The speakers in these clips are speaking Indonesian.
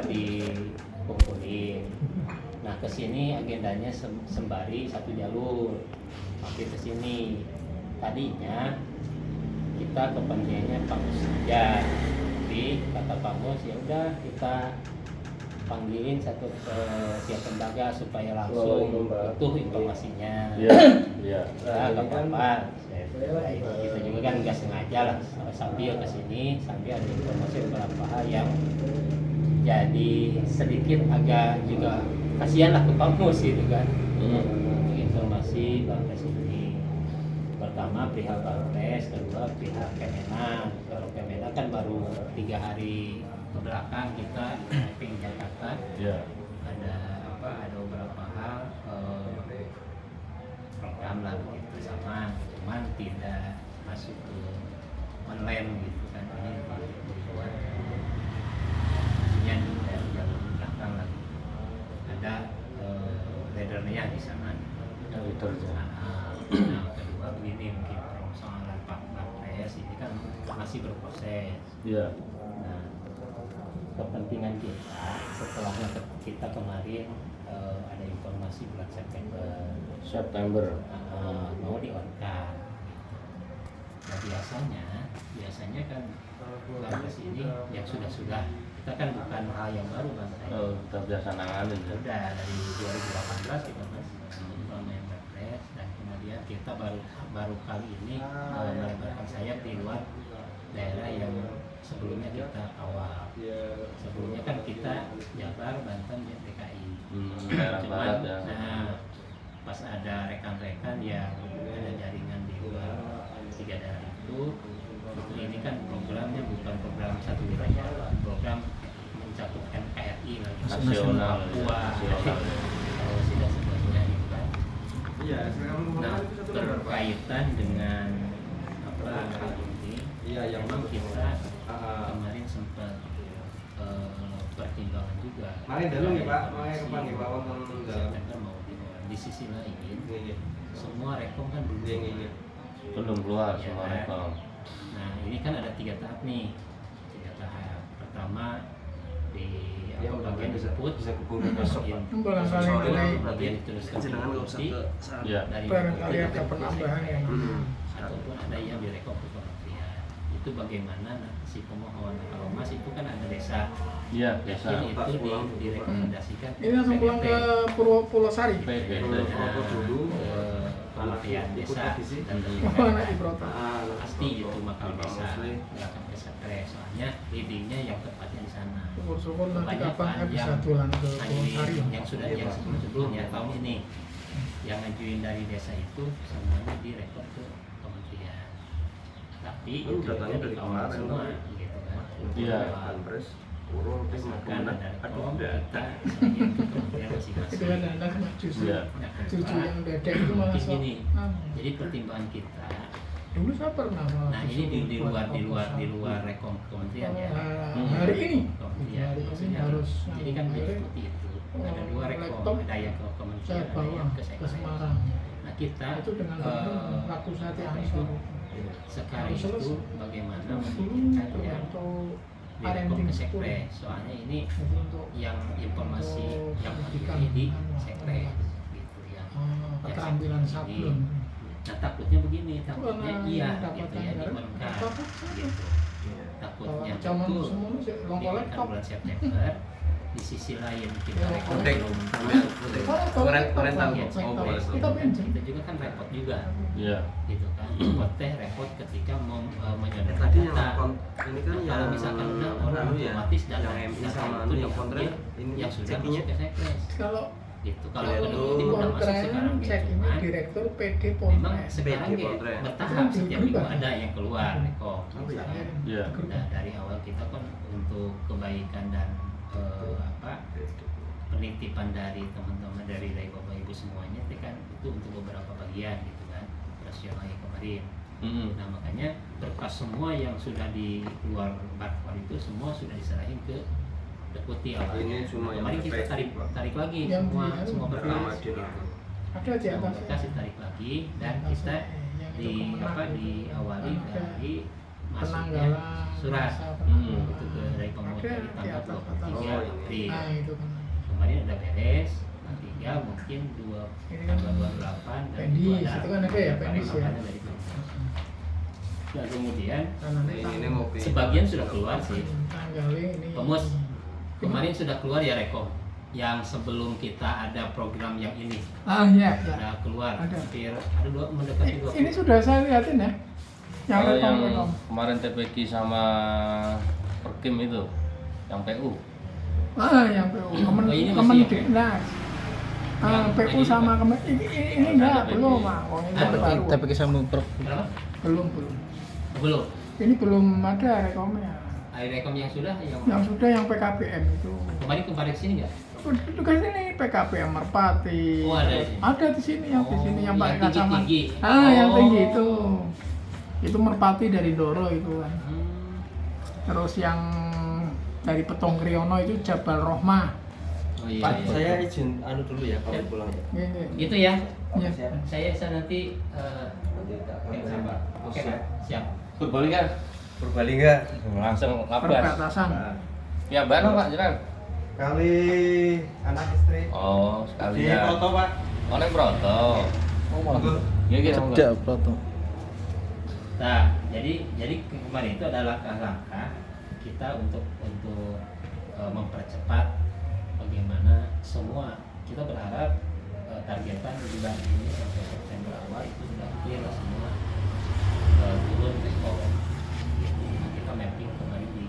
dikumpulin. Nah kesini agendanya sembari satu jalur, mampir ke sini. Tadinya kita kepentingannya Pak Mus saja, tapi kata Pak Mus ya udah kita panggilin satu tiap lembaga supaya langsung utuh informasinya. Ya nggak apa-apa. Kita juga kan nggak sengaja lah sambil kesini sambil ada informasi beberapa hal yang jadi sedikit agak juga kasihan lah ke Pak Mus gitu kan. Informasi Bapres ini pertama perihal Bapres, kedua pihak Kemenak. Kalau Kemenak kan baru 3 hari kebelakang kita di mapping Jakarta. Ada beberapa hal program lah gitu sama, cuman tidak masuk ke online gitu kan. Ini dibuat dari jalur belakang lah. Ada leadernya di sana. Nah, kedua begini mungkin persoalan Pak Bapres ini kan masih berproses. Nah, kepentingan kita setelah kita kemarin ada informasi bulan September mau di-on-card. Nah biasanya kan Bapres ini yang sudah kita kan bukan hal yang baru kan. Kita biasa nanganin ya. Udah dari 2018 kita main Bapres dan kemudian kita baru kali ini melebarkan sayap di luar daerah yang sebelumnya kita kawal. Sebelumnya kan kita Jabar, Banten, DKI. Cuman pas ada rekan-rekan yang ada jaringan di luar 3 daerah itu ini kan programnya bukan program satu wilayah, program mencakup NKRI nasional, kalau tidak sebetulnya gitu kan. Nah berkaitan dengan hal ini, memang kita kemarin sempat pertimbangan juga. September mau di sisi lain, semua rekom kan belum keluar semua rekom. Nah ini kan ada 3 tahap nih, 3 tahap. Pertama di bagian disebut bagian dituliskan dari barangkali ada penambahan yang ataupun ada yang direkom ke kementerian. Itu bagaimana si pemohon. Kalau Mas itu kan ada desa. Desa. Itu direkomendasikan. ini langsung pulang ke Purwosari. Kementerian desa dan Mana di Broto? pasti itu makam desa nggak akan ke Sekres, soalnya leadingnya yang tepatnya di sana. Syukur-syukur nanti kapan bisa tulang ke Purwosari. Yang sebelumnya tahun ini yang ngajuin dari desa itu semuanya direkod ke kementerian, tapi itu datanya dari dikawal kemarin semua gitu kan. Misalkan ada rekom kita misalnya ke kementerian masing-masing. Itu kan ada cuma cucu yang dedek itu malah Mungkin gini, jadi pertimbangan kita. Dulu saya pernah malah. Nah ini di luar rekom kementerian ya. Hari ini. Kementerian Hari ini maksudnya. harus. Jadi kan seperti itu. Ada 2 rekom, ada yang ke kementerian, Saya ada bawa yang ke ke Sekres. Semarang. Nah kita Itu dengan laku sate Anies dulu. sekarang Harus selesai. itu bagaimana Dulu memikirkan yang untuk direkom ke Sekres. Soalnya ini yang informasi yang penting di Sekres gitu ya. keterampilan sablon. Nah takutnya begini, takutnya iya gitu ya di on-card gitu. Takutnya itu di on-card bulan September. Di sisi lain kita rekod belum kita juga kan repot juga gitu kan. Repot repot ketika menyodorkan tadi data. ini kan Kalau misalkan udah orang otomatis data sama itu yang kontrak diambil yang sudah cekinya masuk ke Sekres Kalau gitu. Kalau Kalau kedua tim udah masuk sekarang cek gitu. ini Cuman direktur PD memang Polres. sekarang PD ya Polres. bertahap, setiap minggu Berubah. ada yang keluar rekom misalnya. Nah, dari awal kita kan untuk kebaikan dan penitipan dari teman-teman dari bapak ibu semuanya itu kan itu untuk beberapa bagian gitu kan operasionalnya kemarin. Nah makanya berkas semua yang sudah di luar barcode itu semua sudah diserahin ke deputi awal. Ini cuma yang kemarin kita tarik lagi Yang semua berkas. Ada di atas. Berkas ditarik lagi dan kita diawali dari penanggalan surat masa itu dari pemohon Ada dari di tanggal atas 23 atas. April. Nah itu kan Kemarin udah beres, nah tinggal mungkin Ini kan tanggal 28 dan pendis, itu itu kan ada ya, pendis ya. makanya dari pendis. Dan kemudian ini ngopi. sebagian sudah keluar sih. tanggalnya ini Pemus kemarin sudah keluar ya Rekom yang sebelum kita ada program yang ini iya sudah keluar Ada. hampir ada mendekati 20. ini sudah saya lihatin ya yang Kalau yang rekom kemarin TPQ sama Perkim itu, yang PU. yang PU Oh, ini masih Kemen ya? Dinas Yang PU ini sama Pak? Kemen ini Oh, enggak ada belum PU. Mak. Oh, ini Ah, baru Tapi kisah per Berapa? belum Belum. ini belum ada rekomnya Ada Rekom yang sudah yang sudah yang PKPM itu kemarin kesini nggak? itu kan ini PKPM Merpati Oh, ada di sini? ada di sini yang di sini yang pakai kacamata tinggi. yang Oh. tinggi itu Merpati dari Doro itu kan Hmm. terus yang dari Petong Kriono itu Jabal Rohmah Oh iya. Pak, iya. saya izin dulu ya kalau pulang ya. ini Gitu ya. ya. Saya nanti sabar. Oke, Pak. Siap. Purbalingga Purbalingga. langsung labas. Perbatasan Ya, Bano Pak Jiran. Kali anak istri. Oh, Di sekalian. Proto, Pak. Oh, neng Broto. Monggo. Ya gitu. Proto. Nah, jadi kemarin itu adalah langkah-langkah kita untuk mempercepat bagaimana semua kita berharap targetan di bulan ini sampai September awal itu sudah clear lah semua turun rekor. Kita mapping kemarin di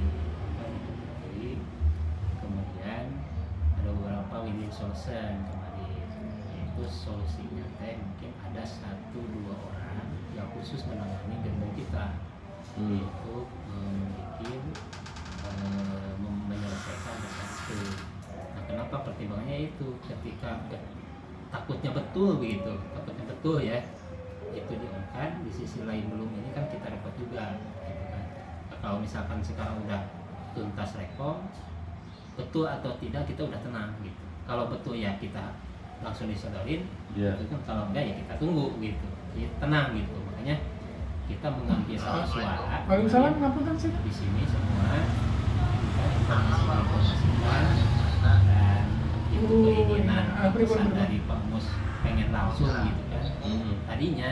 kemudian ada beberapa win-win solution kemarin, yaitu solusinya teh mungkin ada 1-2 orang yang khusus menangani gerbong kita untuk menyelesaikan itu. Nah, kenapa pertimbangannya itu ketika takutnya betul begitu, takutnya betul ya itu diangkat, di sisi lain belum ini kan kita repot juga gitu kan. Nah, kalau misalkan sekarang udah tuntas rekom betul atau tidak kita udah tenang gitu. Kalau betul ya kita langsung disodorin, Iya. itu kan kalau enggak ya kita tunggu gitu, jadi tenang gitu. Makanya kita mengambil satu suara. Waalaikumsalam ngapunten sih Di sini semua kita informasikan dan itu keinginan pesan dari Pak Mus pengen langsung gitu kan. Tadinya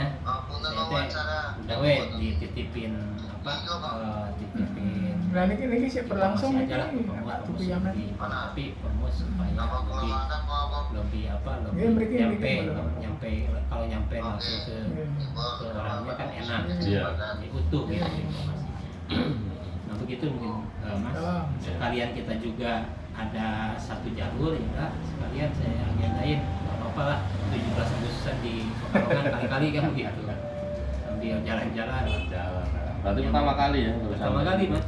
saya udah dititipin titipin nah ini sih berlangsung informasi aja lah ke ini Pak Mus, Pak Pak Mus Tupi Yaman tapi Pak Mus supaya lebih Iya, mereka nyampe kalau nyampe langsung ke orangnya kan enak. Iya. Jadi utuh gitu informasi. Nah begitu mungkin Mas. Sekalian kita juga ada satu jalur ya, sekalian saya agendain nggak apa-apa lah 17 Agustusan di Pekalongan kali-kali kan begitu sambil jalan-jalan. Jalan. Berarti pertama kali ya? baru Pertama sampai. kali Mas,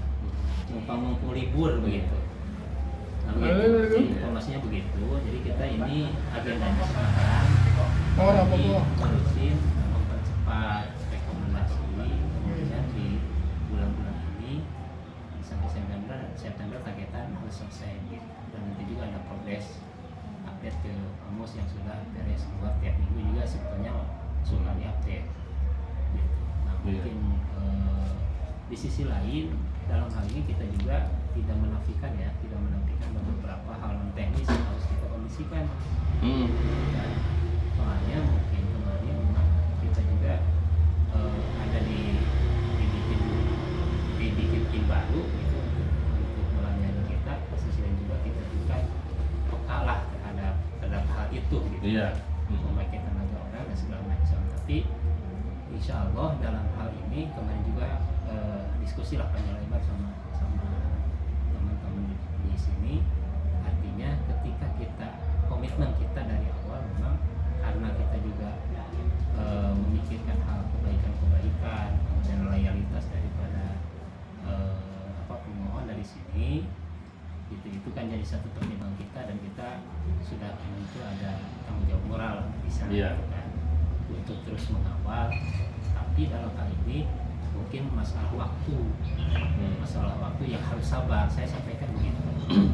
mumpung libur begitu. Nah, begitu. Informasinya begitu. Jadi kita ini agendanya sekarang orang lagi apa ngurusin mempercepat rekomendasi kemudian di bulan-bulan ini sampai September targetan harus selesai gitu. Dan nanti juga ada progres update ke Amos yang sudah beres keluar tiap minggu juga sebetulnya suka diupdate gitu. Nah mungkin di sisi lain dalam hal ini kita juga tidak menafikan beberapa hal non teknis yang harus kita kondisikan. Dan soalnya mungkin kemarin memang kita juga ada dibikin tim baru gitu untuk melayani kita. Di sisi lain juga kita juga peka lah terhadap hal itu gitu. Iya. Memakai tenaga orang dan segala macam. Tapi insya Allah dalam hal ini kemarin juga diskusi lah panjang lebar sama teman-teman di sini. Artinya ketika kita komitmen kita dari awal memang karena kita juga memikirkan hal kebaikan dan loyalitas daripada pemohon dari sini itu kan jadi satu pertimbangan kita dan kita sudah tentu ada tanggung jawab moral di sana Iya. kan, untuk terus mengawal. Tapi dalam hal ini mungkin masalah waktu yang harus sabar, saya sampaikan begitu.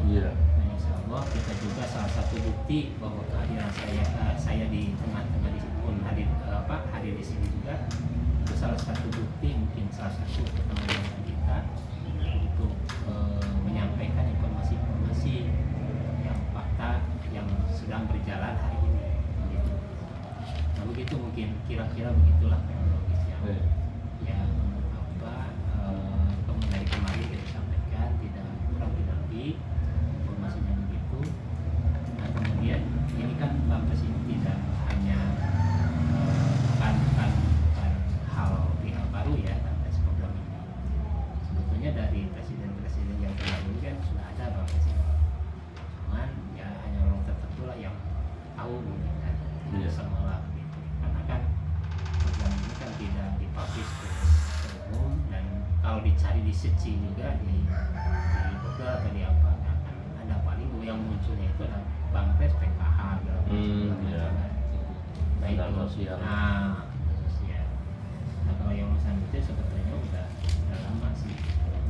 Iya. Nah, insya Allah kita juga salah satu bukti bahwa kehadiran saya di tengah-tengah di sini pun hadir di sini juga itu salah satu bukti, mungkin salah satu pertanggung kita untuk menyampaikan informasi-informasi yang fakta yang sedang berjalan hari ini. Gitu. Nah begitu mungkin kira-kira begitulah kronologisnya. Ya dari kemarin kita sampaikan tidak kurang tidak lebih informasinya begitu. Nah kemudian ini kan Bampres ini tidak hanya bukan hal baru ya Bampres program ini. Sebetulnya dari presiden-presiden yang terdahulu kan sudah ada Bampres ini. Cuman ya hanya orang tertentu lah yang tahu mungkin kan. Semula gitu. Karena kan program ini kan tidak dipublish ke umum dan kalau dicari di search juga di Google atau di apa nggak akan ada, paling yang munculnya itu adalah Bampres PKH Bantuan sosial. Sosial. Nah kalau yang urusan itu sebetulnya udah lama sih.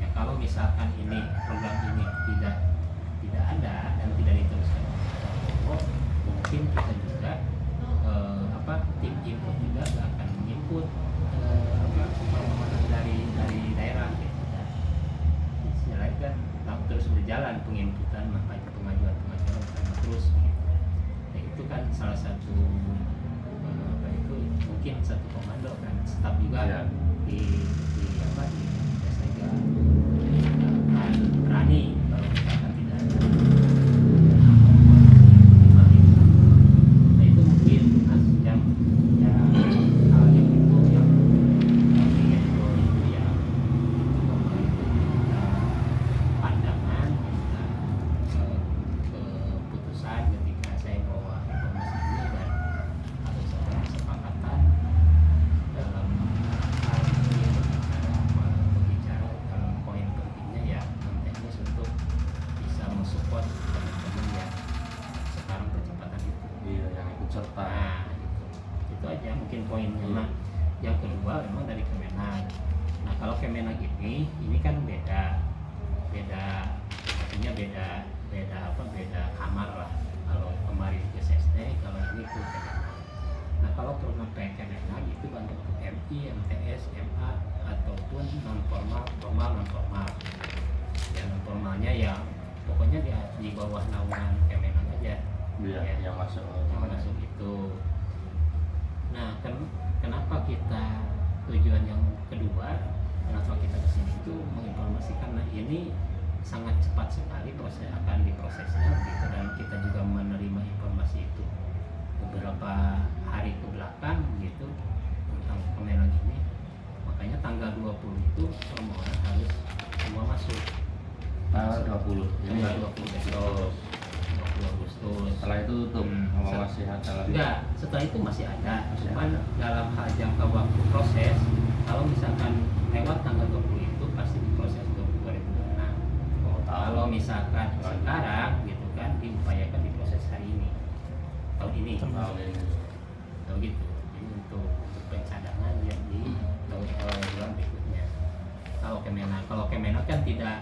Ya kalau misalkan ini program ini tidak ada dan tidak diteruskan, mungkin kita juga tim input juga nggak akan menginput dari daerah gitu kan. Istilahnya kan terus berjalan penginputan pengajuan terus gitu. Nah, itu kan salah satu mungkin satu komando kan staf juga di biasanya berani kalau misalkan tidak ada. Nah itu mungkin yang hal yang itu yang pandangan keputusan ketika saya bawa informasi ini dan harus ada kesepakatan dalam hal ini berbicara dalam poin pentingnya ya teknis untuk bisa mensupport teman-teman yang sekarang percepatan itu. Iya, yang ikut serta. Nah, itu aja mungkin poinnya. Nah, yang kedua memang dari Kemenag. Nah, kalau Kemenag ini kan beda, artinya beda kamar lah. Kalau kemarin ke SSD, kalau ini ke Kemenag. Nah, kalau program Kemenag itu bantu MI, MTS, MA ataupun non formal, formal, non formal. Ya non formalnya ya pokoknya di bawah naungan Kemenag aja. Iya, Ya. yang masuk itu. Nah, kenapa kita tujuan yang kedua, kenapa kita kesini itu menginformasikan? Nah ini sangat cepat sekali akan diprosesnya begitu, dan kita juga menerima informasi itu beberapa hari ke belakang gitu tentang Kemenag ini. Makanya tanggal 20 itu semua orang harus semua masuk. tanggal 20. Ini Tanggal 20 besok. 20 Agustus. Setelah itu tutup masih ada lagi. Enggak, setelah itu masih ada. Masih Cuman ada. dalam hal jangka waktu proses, kalau misalkan lewat tanggal 20 itu pasti diproses 2026. Kalau misalkan sekarang gitu kan diupayakan diproses hari ini. Tahun ini. Tahu gitu. Jadi untuk pencadangan yang di bulan berikutnya. Kalau Kemenag kan tidak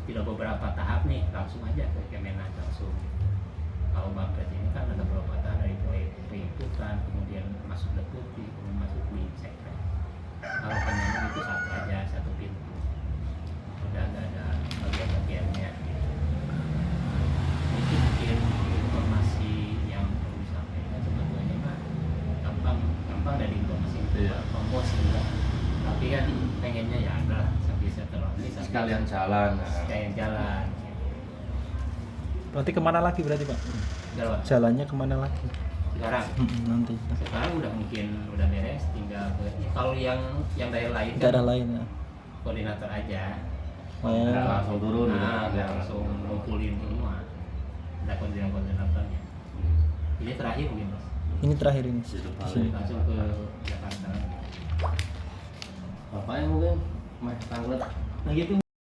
beberapa tahap nih, langsung aja ke Kemenag langsung. Kalau Bampres ini kan ada beberapa tahap, dari penginputan, kemudian masuk deputi, kemudian masuk di sekret. Kalau Kemenag itu satu aja, satu pintu. Udah nggak ada bagian-bagiannya. Itu mungkin informasi yang perlu disampaikan. Sebetulnya mah gampang dari informasi itu, kompos juga. Tapi kan pengennya ya ada bisa terlalu sekalian jalan. sekalian jalan. Berarti kemana lagi berarti Pak? Jalan. Jalannya kemana lagi? Sekarang Nanti sekarang udah beres, tinggal kalau yang daerah lain kan daerah lain ya. koordinator aja. Oh, Langsung turun Nah, gitu. langsung ngumpulin semua. Ada koordinatornya. Ini terakhir mungkin Mas. ini terakhir ini. Di depan. Di sini. Langsung ke Jakarta. Bapak yang mungkin tanglet. Nah gitu.